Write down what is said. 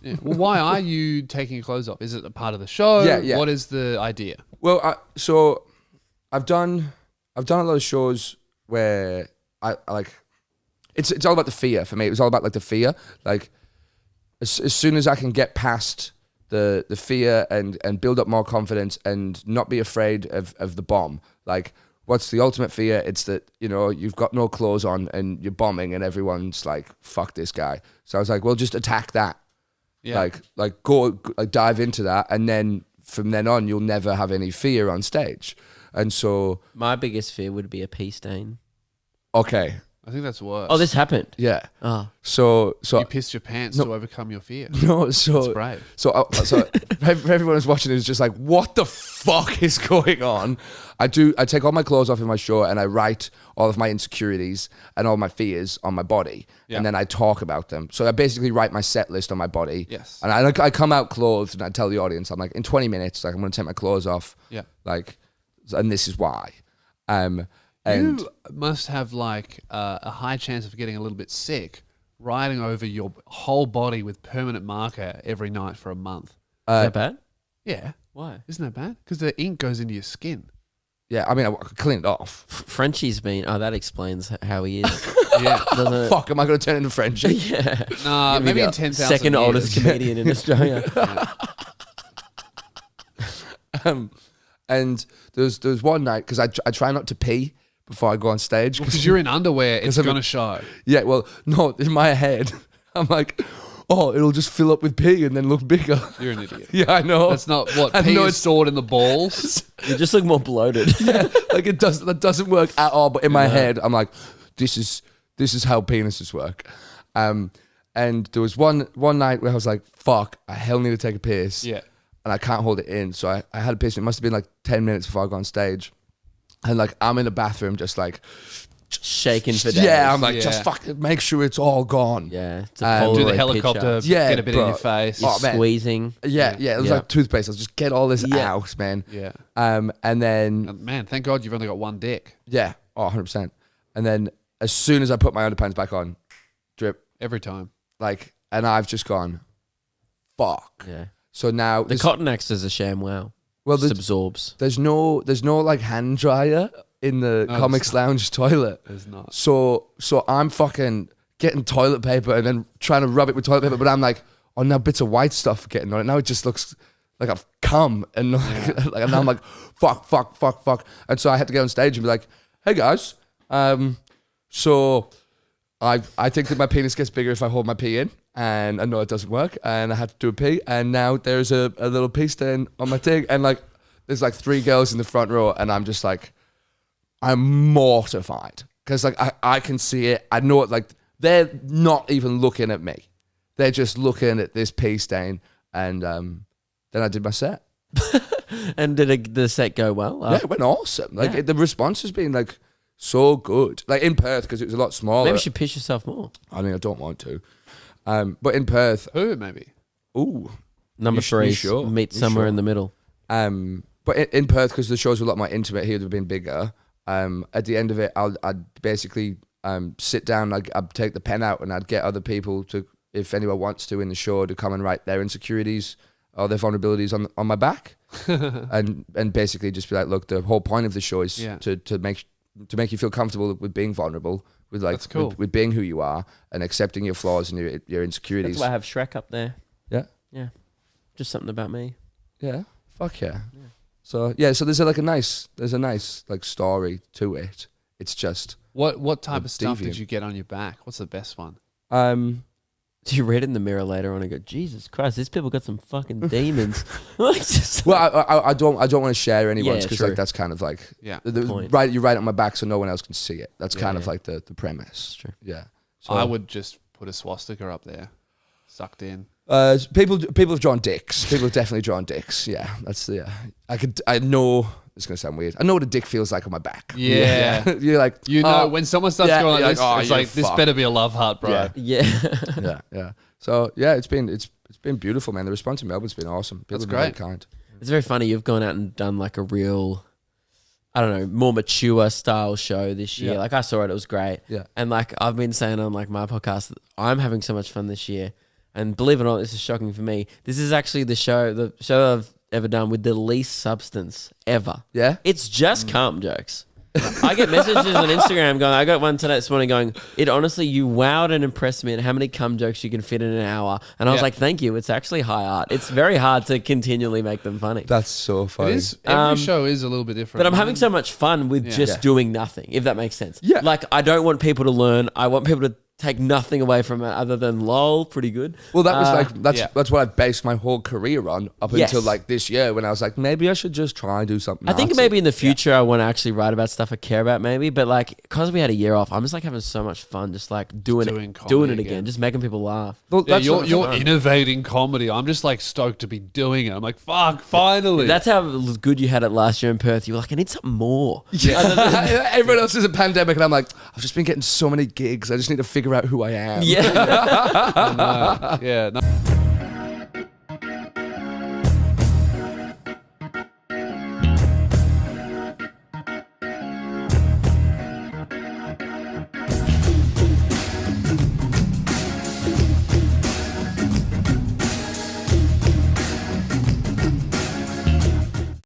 Yeah. Well, why are you taking your clothes off? Is it a part of the show? Yeah. What is the idea? Well, so I've done a lot of shows where I like. It's all about the fear for me. It was all about like the fear. Like as soon as I can get past the fear and build up more confidence and not be afraid of the bomb. Like what's the ultimate fear? It's that, you know, you've got no clothes on and you're bombing and everyone's like, fuck this guy. So I was like, well, just attack that. Yeah. Like go like dive into that, and then from then on you'll never have any fear on stage. And so My biggest fear would be a pee stain. okay. I think that's worse. Oh, this happened. Yeah. Oh, So You pissed your pants to overcome your fear. no, so That's brave. So for everyone who's watching is just like, what the fuck is going on? I take all my clothes off in my show and I write all of my insecurities and all my fears on my body, Yeah. and then I talk about them. So I basically write my set list on my body. Yes. And I come out clothed and I tell the audience, I'm like, in 20 minutes, like I'm going to take my clothes off. Yeah. Like, and this is why. And You must have like a high chance of getting a little bit sick riding over your whole body with permanent marker every night for a month. is that bad? Yeah. Why? Isn't that bad? Because the ink goes into your skin. yeah, I mean, I could clean it off. Frenchie's been. Oh, that explains how he is. Yeah. Doesn't it? Fuck, am I going to turn into Frenchie? Yeah. Nah, maybe in 10,000 Second years. oldest comedian in Australia. And there was one night, because I try not to pee before I go on stage. Because you're in underwear, it's I'm going to show. Yeah, well, no, in my head, I'm like, oh, it'll just fill up with pee and then look bigger. You're an idiot. Yeah, I know. That's not what I pee know is it's- stored in the balls. You just look more bloated. Like that doesn't work at all. But in my head, I'm like, this is how penises work. And there was one night where I was like, fuck, I hell need to take a piss. Yeah. And I can't hold it in. So I had a piss. It must have been like 10 minutes before I got on stage. And like, I'm in the bathroom just like, Shaking for days. yeah, I'm like, Yeah. just fucking make sure it's all gone. Yeah. It's Do Do Polaroid the helicopter, picture. Yeah, get a bit bro. in your face. You're Oh, man. squeezing. Yeah, it was Yeah. like toothpaste. I'll just get all this Yeah. out, man. Yeah. And then, Man, thank God you've only got one dick yeah, 100%. And then as soon as I put my underpants back on, drip, every time. like, and I've just gone, fuck. Yeah. So now, The cotton acts as a sham wow. well, Just absorbs. there's no like hand dryer in the No, Comics Lounge toilet. There's not. So I'm fucking getting toilet paper and then trying to rub it with toilet paper, but I'm like, oh, now bits of white stuff are getting on it. Now it just looks like I've come, and like, and now I'm like, fuck. And so I had to get on stage and be like, hey guys, so I think that my penis gets bigger if I hold my pee in, and I know it doesn't work, and I had to do a pee, and now there's a little pee stain on my thing, and like there's like 3 girls in the front row, and I'm just like, I'm mortified because like I can see it. I know it. Like they're not even looking at me; they're just looking at this pee stain. And then I did my set. And did the set go well? Yeah, it went awesome. Like Yeah. the response has been like so good. Like in Perth, because it was a lot smaller. Maybe you should piss yourself more. I mean, I don't want to, but in Perth, Who, maybe? ooh, Number You 3, sure? meet You somewhere sure? in the middle. But in Perth, because the shows were a lot more intimate, here would have been bigger. At the end of it, I'd basically sit down, I'd take the pen out, and I'd get other people to, if anyone wants to in the show, to come and write their insecurities or their vulnerabilities on my back, and basically just be like, look, the whole point of the show is Yeah. to make you feel comfortable with being vulnerable, with like That's cool. with being who you are and accepting your flaws and your insecurities. That's why I have Shrek up there. Yeah. Yeah. Just something about me. Yeah, fuck yeah. So there's a nice like story to it. It's just What type of stuff deviant. did you get on your back? What's the best one? Do you read in the mirror later on and go, Jesus Christ, these people got some fucking demons? Like, just well, I don't want to share anyone's Yeah, because true. like that's kind of like Yeah. Point. right. You write it on my back so no one else can see it. That's Yeah, kind of yeah. like the premise. true. Yeah. So I would just put a swastika up there, sucked in. people have drawn dicks. People have definitely drawn dicks. Yeah, that's the. I know. It's gonna sound weird. I know what a dick feels like on my back. Yeah. You're like, You know, when someone starts yeah, going like you're this, like, oh, it's you're like, this fucked. better be a love heart, bro. Yeah. Yeah. yeah. So yeah, it's been beautiful, man. The response in Melbourne's been awesome. People That's have been very great. kind. It's very funny. You've gone out and done like a real, I don't know, more mature style show this year. Yeah. Like I saw it, it was great. Yeah. And like I've been saying on like my podcast, I'm having so much fun this year. and believe it or not, this is shocking for me. This is actually the show I've ever done with the least substance ever. Yeah? It's just cum jokes. I get messages on Instagram going, I got one today this morning going, it honestly, you wowed and impressed me at how many cum jokes you can fit in an hour. And I was Yeah. like, thank you. It's actually high art. It's very hard to continually make them funny. That's so funny. It is. Every show is a little bit different. But I'm having so much fun with just Yeah. doing nothing, if that makes sense. Yeah. Like, I don't want people to learn. I want people to take nothing away from it other than lol, pretty good. Well, that was like yeah. that's what I based my whole career on up Yes. until like this year when I was like, maybe I should just try and do something. I think artsy. maybe in the future I want to actually write about stuff I care about, maybe. But like, because we had a year off, I'm just like having so much fun, just like doing doing it comedy again, again. just making people laugh. Well, Yeah, that's what- you're innovating comedy. I'm just like stoked to be doing it. I'm like, fuck, finally. That's how good you had it last year in Perth. You were like, I need something more. Everyone else is a pandemic, and I'm like, I've just been getting so many gigs. I just need to figure out who I am. Yeah. yeah. No.